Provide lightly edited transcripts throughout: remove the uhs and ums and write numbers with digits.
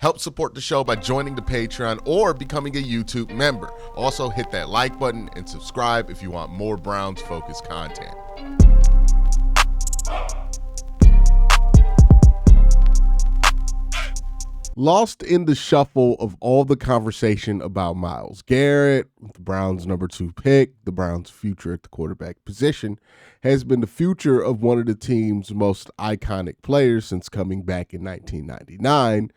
Help support the show by joining the Patreon or becoming a YouTube member. Also, hit that like button and subscribe if you want more Browns-focused content. Lost in the shuffle of all the conversation about Myles Garrett, the Browns' number 2 pick, the Browns' future at the quarterback position, has been the future of one of the team's most iconic players since coming back in 1999,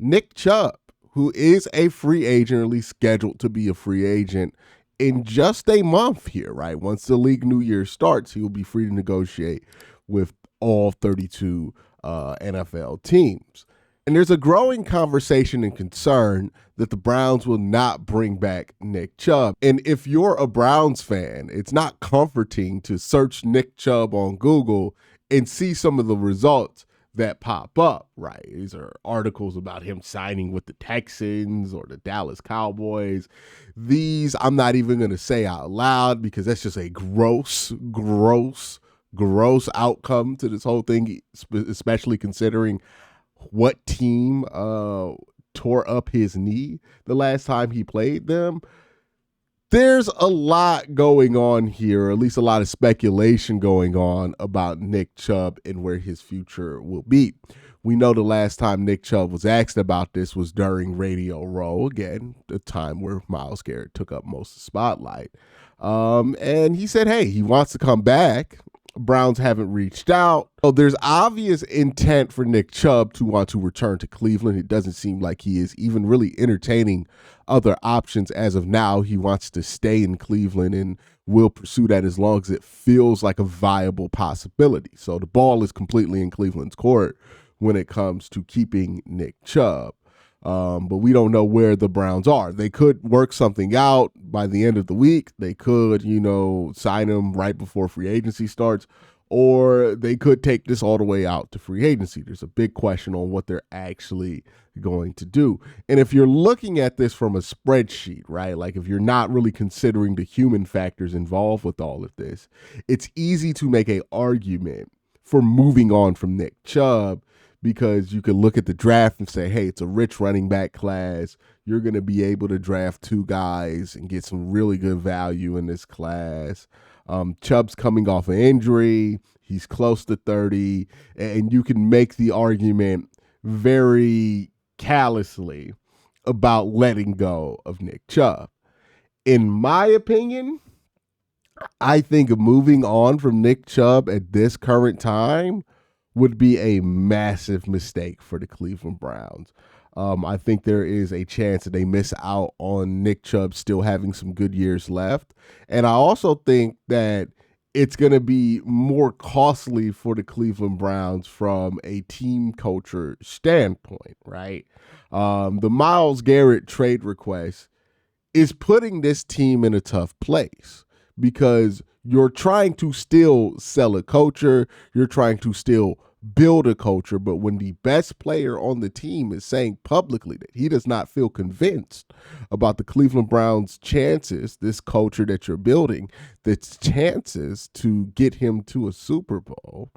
Nick Chubb, who is a free agent, or at least scheduled to be a free agent in just a month here, right? Once the league new year starts, he will be free to negotiate with all 32 NFL teams. And there's a growing conversation and concern that the Browns will not bring back Nick Chubb. And if you're a Browns fan, it's not comforting to search Nick Chubb on Google and see some of the results that pop up, right? These are articles about him signing with the Texans or the Dallas Cowboys. These I'm not even going to say out loud because that's just a gross outcome to this whole thing, especially considering what team tore up his knee the last time he played them. There's a lot going on here, or at least a lot of speculation going on about Nick Chubb and where his future will be. We know the last time Nick Chubb was asked about this was during Radio Row, again, the time where Myles Garrett took up most of the spotlight. And he said, hey, he wants to come back. Browns haven't reached out. So there's obvious intent for Nick Chubb to want to return to Cleveland. It doesn't seem like he is even really entertaining other options as of now. He wants to stay in Cleveland and will pursue that as long as it feels like a viable possibility. So the ball is completely in Cleveland's court when it comes to keeping Nick Chubb. But we don't know where the Browns are. They could work something out by the end of the week. They could, sign him right before free agency starts, or they could take this all the way out to free agency. There's a big question on what they're actually going to do. And if you're looking at this from a spreadsheet, right, like if you're not really considering the human factors involved with all of this, it's easy to make an argument for moving on from Nick Chubb, because you could look at the draft and say, hey, it's a rich running back class. You're going to be able to draft 2 guys and get some really good value in this class. Chubb's coming off an injury. He's close to 30. And you can make the argument very callously about letting go of Nick Chubb. In my opinion, I think moving on from Nick Chubb at this current time would be a massive mistake for the Cleveland Browns. I think there is a chance that they miss out on Nick Chubb still having some good years left. And I also think that it's going to be more costly for the Cleveland Browns from a team culture standpoint, right? The Myles Garrett trade request is putting this team in a tough place because you're trying to still sell a culture. You're trying to still build a culture, but when the best player on the team is saying publicly that he does not feel convinced about the Cleveland Browns' chances, this culture that you're building, that's chances to get him to a Super Bowl,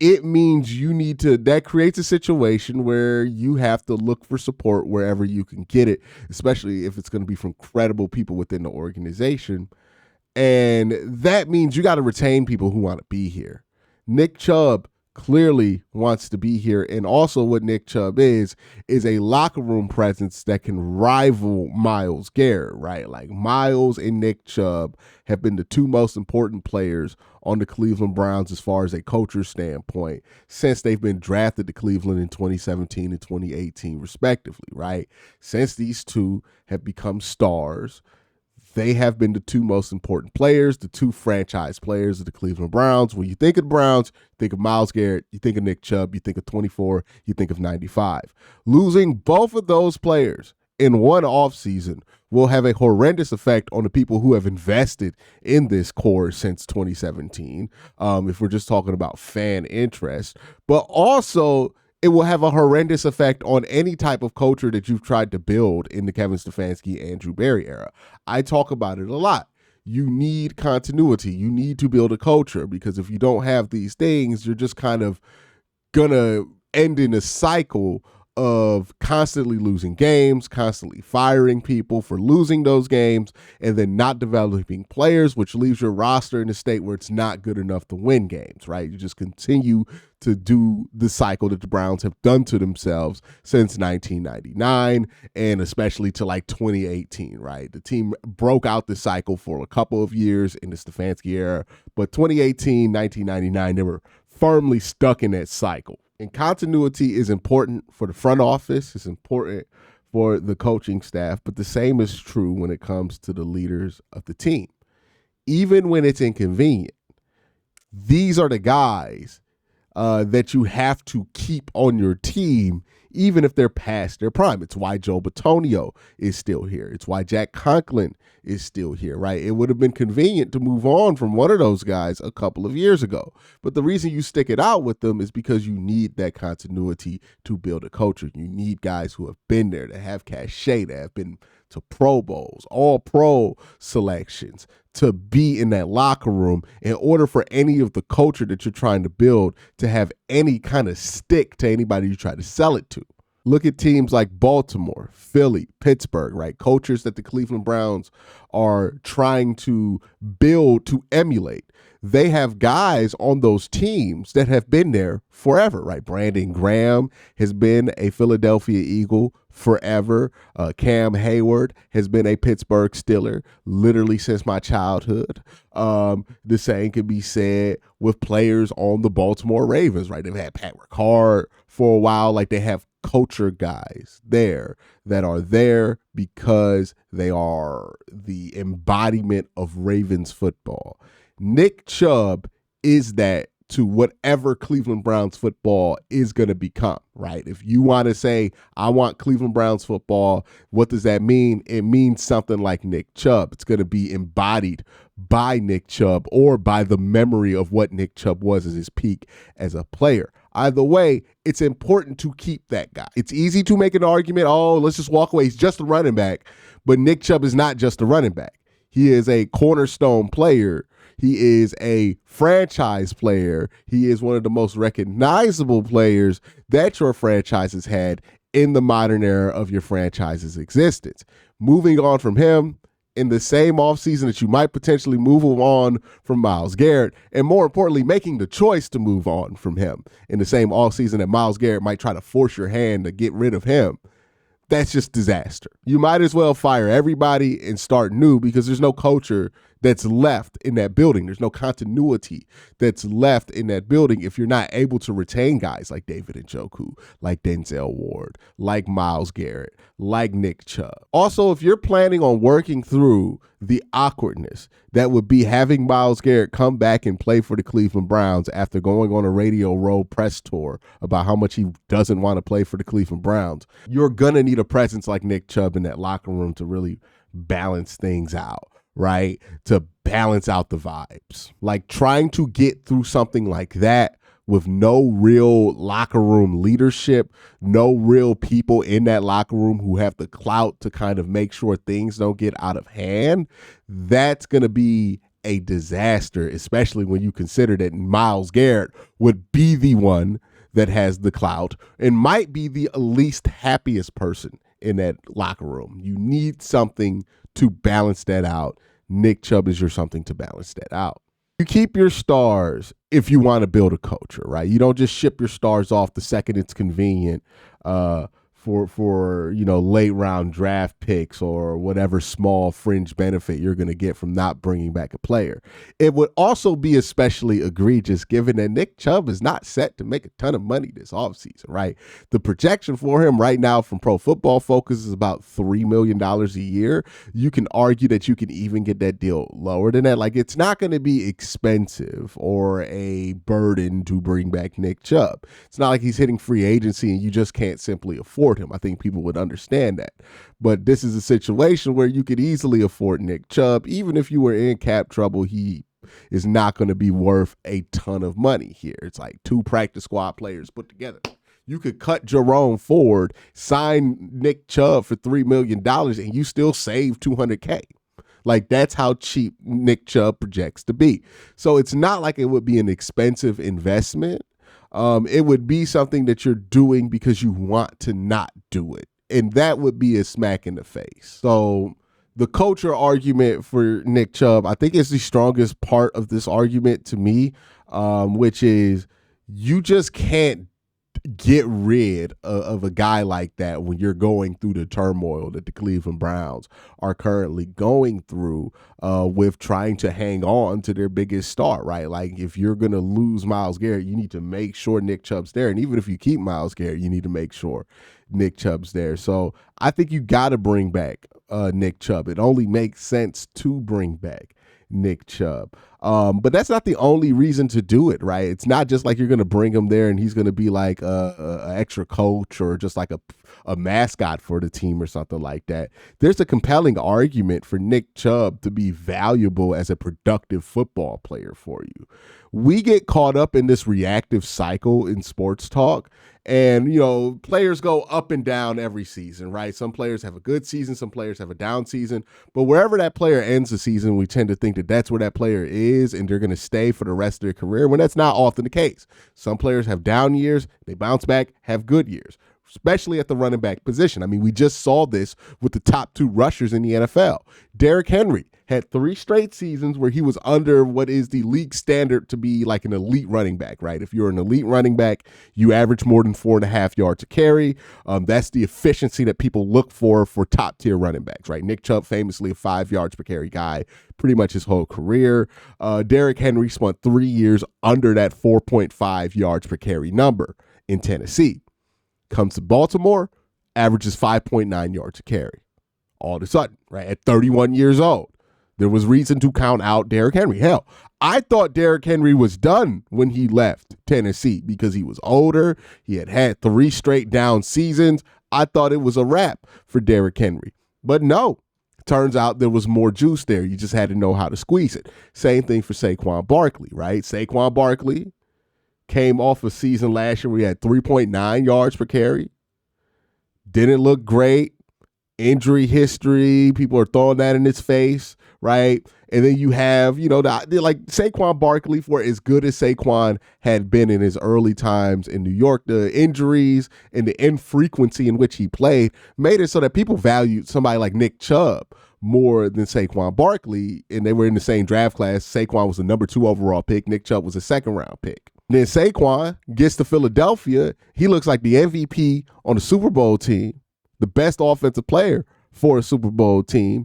it means that creates a situation where you have to look for support wherever you can get it, especially if it's going to be from credible people within the organization. And that means you got to retain people who want to be here. Nick Chubb clearly wants to be here. And also what Nick Chubb is a locker room presence that can rival Myles Garrett, right? Like Myles and Nick Chubb have been the 2 most important players on the Cleveland Browns as far as a culture standpoint since they've been drafted to Cleveland in 2017 and 2018 respectively, right? Since these 2 have become stars, they have been the 2 most important players, the 2 franchise players of the Cleveland Browns. When you think of the Browns, you think of Myles Garrett, you think of Nick Chubb, you think of 24, you think of 95. Losing both of those players in one offseason will have a horrendous effect on the people who have invested in this core since 2017, if we're just talking about fan interest. But also, it will have a horrendous effect on any type of culture that you've tried to build in the Kevin Stefanski, Andrew Berry era. I talk about it a lot. You need continuity. You need to build a culture, because if you don't have these things, you're just kind of going to end in a cycle of constantly losing games, constantly firing people for losing those games, and then not developing players, which leaves your roster in a state where it's not good enough to win games, right? You just continue to do the cycle that the Browns have done to themselves since 1999 and especially to like 2018, right? The team broke out the cycle for a couple of years in the Stefanski era, but 2018, 1999, they were firmly stuck in that cycle. And continuity is important for the front office. It's important for the coaching staff, but the same is true when it comes to the leaders of the team. Even when it's inconvenient, these are the guys that you have to keep on your team, even if they're past their prime. It's why Joe Bitonio is still here. It's why Jack Conklin is still here, right? It would have been convenient to move on from one of those guys a couple of years ago. But the reason you stick it out with them is because you need that continuity to build a culture. You need guys who have been there, that have cachet, that have been to Pro Bowls, all pro selections, to be in that locker room in order for any of the culture that you're trying to build to have any kind of stick to anybody you try to sell it to. Look at teams like Baltimore, Philly, Pittsburgh, right? Cultures that the Cleveland Browns are trying to build to emulate. They have guys on those teams that have been there forever, right? Brandon Graham has been a Philadelphia Eagle forever. Cam Hayward has been a Pittsburgh Steeler literally since my childhood. The same can be said with players on the Baltimore Ravens, right? They've had Pat Ricard for a while. Like, they have culture guys there that are there because they are the embodiment of Ravens football. Nick Chubb is that to whatever Cleveland Browns football is going to become, right? If you want to say, I want Cleveland Browns football, what does that mean? It means something like Nick Chubb. It's going to be embodied by Nick Chubb or by the memory of what Nick Chubb was at his peak as a player. Either way, it's important to keep that guy. It's easy to make an argument, oh, let's just walk away. He's just a running back. But Nick Chubb is not just a running back. He is a cornerstone player. He is a franchise player. He is one of the most recognizable players that your franchise has had in the modern era of your franchise's existence. Moving on from him in the same offseason that you might potentially move on from Myles Garrett, and more importantly, making the choice to move on from him in the same offseason that Myles Garrett might try to force your hand to get rid of him. That's just disaster. You might as well fire everybody and start new because there's no culture that's left in that building. There's no continuity that's left in that building if you're not able to retain guys like David Njoku, like Denzel Ward, like Myles Garrett, like Nick Chubb. Also, if you're planning on working through the awkwardness that would be having Myles Garrett come back and play for the Cleveland Browns after going on a Radio Row press tour about how much he doesn't want to play for the Cleveland Browns, you're going to need a presence like Nick Chubb in that locker room to really balance things out, right? To balance out the vibes. Like, trying to get through something like that with no real locker room leadership, no real people in that locker room who have the clout to kind of make sure things don't get out of hand, that's going to be a disaster, especially when you consider that Myles Garrett would be the one that has the clout and might be the least happiest person in that locker room. You need something to balance that out. Nick Chubb is your something to balance that out. You keep your stars if you want to build a culture, right? You don't just ship your stars off the second it's convenient for late round draft picks or whatever small fringe benefit you're going to get from not bringing back a player. It would also be especially egregious given that Nick Chubb is not set to make a ton of money this offseason, right? The projection for him right now from Pro Football Focus is about $3 million a year. You can argue that you can even get that deal lower than that. Like, it's not going to be expensive or a burden to bring back Nick Chubb. It's not like he's hitting free agency and you just can't simply afford him. I think people would understand that. But this is a situation where you could easily afford Nick Chubb. Even if you were in cap trouble, he is not going to be worth a ton of money here. It's like 2 practice squad players put together. You could cut Jerome Ford, sign Nick Chubb for $3 million, and you still save $200K. Like, that's how cheap Nick Chubb projects to be. So it's not like it would be an expensive investment. It would be something that you're doing because you want to not do it. And that would be a smack in the face. So the culture argument for Nick Chubb, I think is the strongest part of this argument to me, which is you just can't get rid of a guy like that when you're going through the turmoil that the Cleveland Browns are currently going through with trying to hang on to their biggest star, right? Like if you're going to lose Myles Garrett, you need to make sure Nick Chubb's there. And even if you keep Myles Garrett, you need to make sure Nick Chubb's there. So I think you got to bring back Nick Chubb. It only makes sense to bring back Nick Chubb. But that's not the only reason to do it, right? It's not just like you're going to bring him there and he's going to be like a extra coach or just like a mascot for the team or something like that. There's a compelling argument for Nick Chubb to be valuable as a productive football player for you. We get caught up in this reactive cycle in sports talk. And, you know, players go up and down every season, right? Some players have a good season. Some players have a down season. But wherever that player ends the season, we tend to think that that's where that player is and they're going to stay for the rest of their career, when that's not often the case. Some players have down years. They bounce back, have good years, especially at the running back position. I mean, we just saw this with the top two rushers in the NFL. Derrick Henry had 3 straight seasons where he was under what is the league standard to be like an elite running back, right? If you're an elite running back, you average more than 4.5 yards a carry. That's the efficiency that people look for top tier running backs, right? Nick Chubb, famously a 5 yards per carry guy, pretty much his whole career. Derrick Henry spent 3 years under that 4.5 yards per carry number in Tennessee. Comes to Baltimore, averages 5.9 yards a carry. All of a sudden, right, at 31 years old, there was reason to count out Derrick Henry. Hell, I thought Derrick Henry was done when he left Tennessee because he was older. He had 3 straight down seasons. I thought it was a wrap for Derrick Henry. But no, turns out there was more juice there. You just had to know how to squeeze it. Same thing for Saquon Barkley, right? Saquon Barkley came off a season last year where he had 3.9 yards per carry. Didn't look great. Injury history. People are throwing that in his face, right? And then you have, you know, like Saquon Barkley, for as good as Saquon had been in his early times in New York, the injuries and the infrequency in which he played made it so that people valued somebody like Nick Chubb more than Saquon Barkley, and they were in the same draft class. Saquon was the number 2 overall pick. Nick Chubb was a 2nd round pick. Then Saquon gets to Philadelphia. He looks like the MVP on the Super Bowl team, the best offensive player for a Super Bowl team,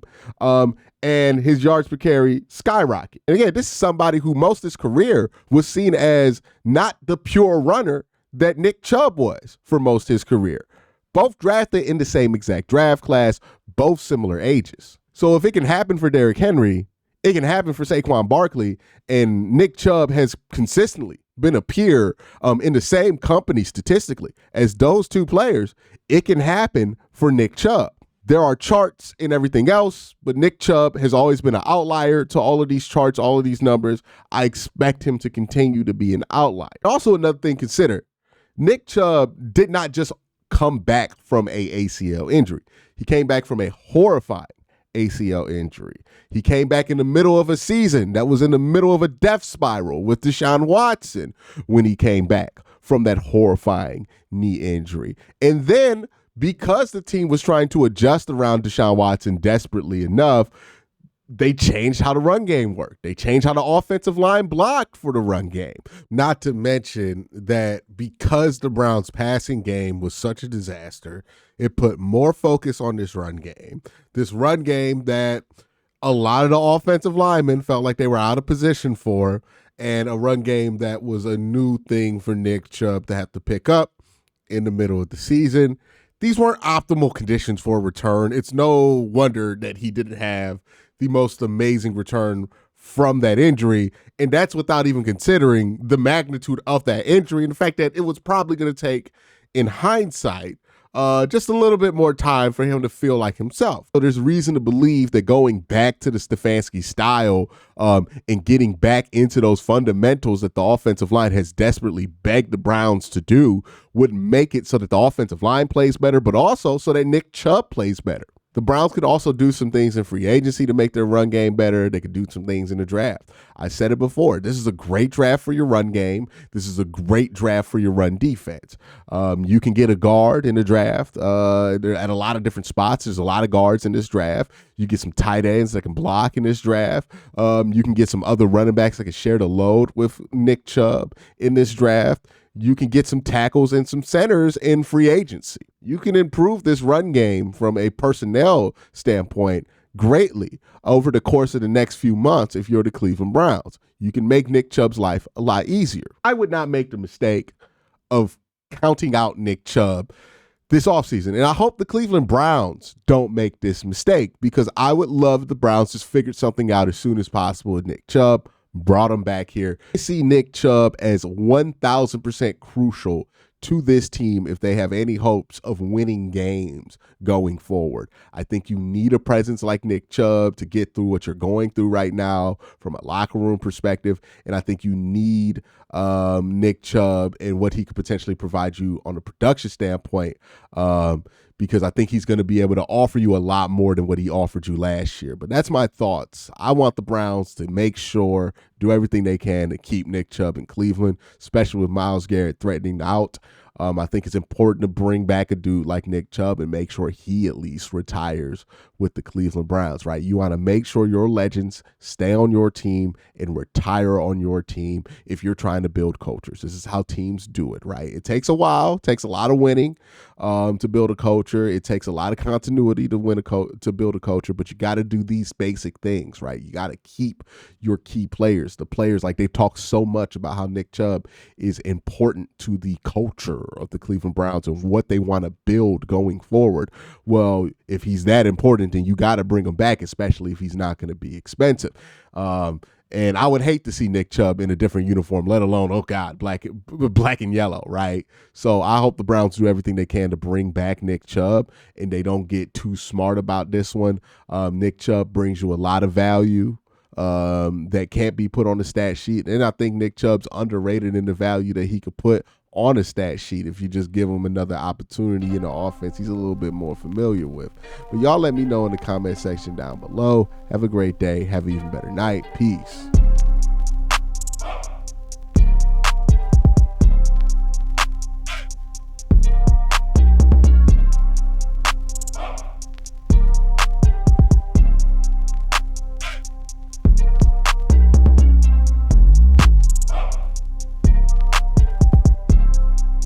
and his yards per carry skyrocket. And again, this is somebody who most of his career was seen as not the pure runner that Nick Chubb was for most of his career. Both drafted in the same exact draft class, both similar ages. So if it can happen for Derrick Henry, it can happen for Saquon Barkley, and Nick Chubb has consistently been a peer in the same company statistically as those two players. It can happen for Nick Chubb. There are charts and everything else, but Nick Chubb has always been an outlier to all of these charts, all of these numbers. I expect him to continue to be an outlier. Also, another thing, consider, Nick Chubb did not just come back from a ACL injury. He came back from a horrifying ACL injury. He came back in the middle of a season that was in the middle of a death spiral with Deshaun Watson when he came back from that horrifying knee injury. And then, because the team was trying to adjust around Deshaun Watson desperately enough, they changed how the run game worked. They changed how the offensive line blocked for the run game. Not to mention that because the Browns' passing game was such a disaster, it put more focus on this run game. This run game that a lot of the offensive linemen felt like they were out of position for, and a run game that was a new thing for Nick Chubb to have to pick up in the middle of the season. These weren't optimal conditions for a return. It's no wonder that he didn't have the most amazing return from that injury, and that's without even considering the magnitude of that injury and the fact that it was probably going to take, in hindsight, just a little bit more time for him to feel like himself. So there's reason to believe that going back to the Stefanski style and getting back into those fundamentals that the offensive line has desperately begged the Browns to do would make it so that the offensive line plays better, but also so that Nick Chubb plays better. The Browns could also do some things in free agency to make their run game better. They could do some things in the draft. I said it before. This is a great draft for your run game. This is a great draft for your run defense. You can get a guard in the draft at a lot of different spots. There's a lot of guards in this draft. You get some tight ends that can block in this draft. You can get some other running backs that can share the load with Nick Chubb in this draft. You can get some tackles and some centers in free agency. You can improve this run game from a personnel standpoint greatly over the course of the next few months if you're the Cleveland Browns. You can make Nick Chubb's life a lot easier. I would not make the mistake of counting out Nick Chubb this offseason. And I hope the Cleveland Browns don't make this mistake, because I would love if the Browns just figured something out as soon as possible with Nick Chubb, brought him back here. I see Nick Chubb as 1,000% crucial to this team if they have any hopes of winning games going forward. I think you need a presence like Nick Chubb to get through what you're going through right now from a locker room perspective. And I think you need Nick Chubb and what he could potentially provide you on a production standpoint, because I think he's going to be able to offer you a lot more than what he offered you last year. But that's my thoughts. I want the Browns to make sure, do everything they can to keep Nick Chubb in Cleveland, especially with Myles Garrett threatening out. I think it's important to bring back a dude like Nick Chubb and make sure he at least retires with the Cleveland Browns, right? You want to make sure your legends stay on your team and retire on your team if you're trying to build cultures. This is how teams do it, right? It takes a while. It takes a lot of winning to build a culture. It takes a lot of continuity to build a culture, but you got to do these basic things, right? You got to keep your key players. The players, like, they've talked so much about how Nick Chubb is important to the culture of the Cleveland Browns and what they want to build going forward. Well, if he's that important, then you got to bring him back, especially if he's not going to be expensive. And I would hate to see Nick Chubb in a different uniform, let alone, oh God, black and yellow, right? So I hope the Browns do everything they can to bring back Nick Chubb and they don't get too smart about this one. Nick Chubb brings you a lot of value that can't be put on the stat sheet. And I think Nick Chubb's underrated in the value that he could put on a stat sheet if you just give him another opportunity in the offense he's a little bit more familiar with. But y'all let me know in the comment section down below. Have a great day. Have an even better night. Peace.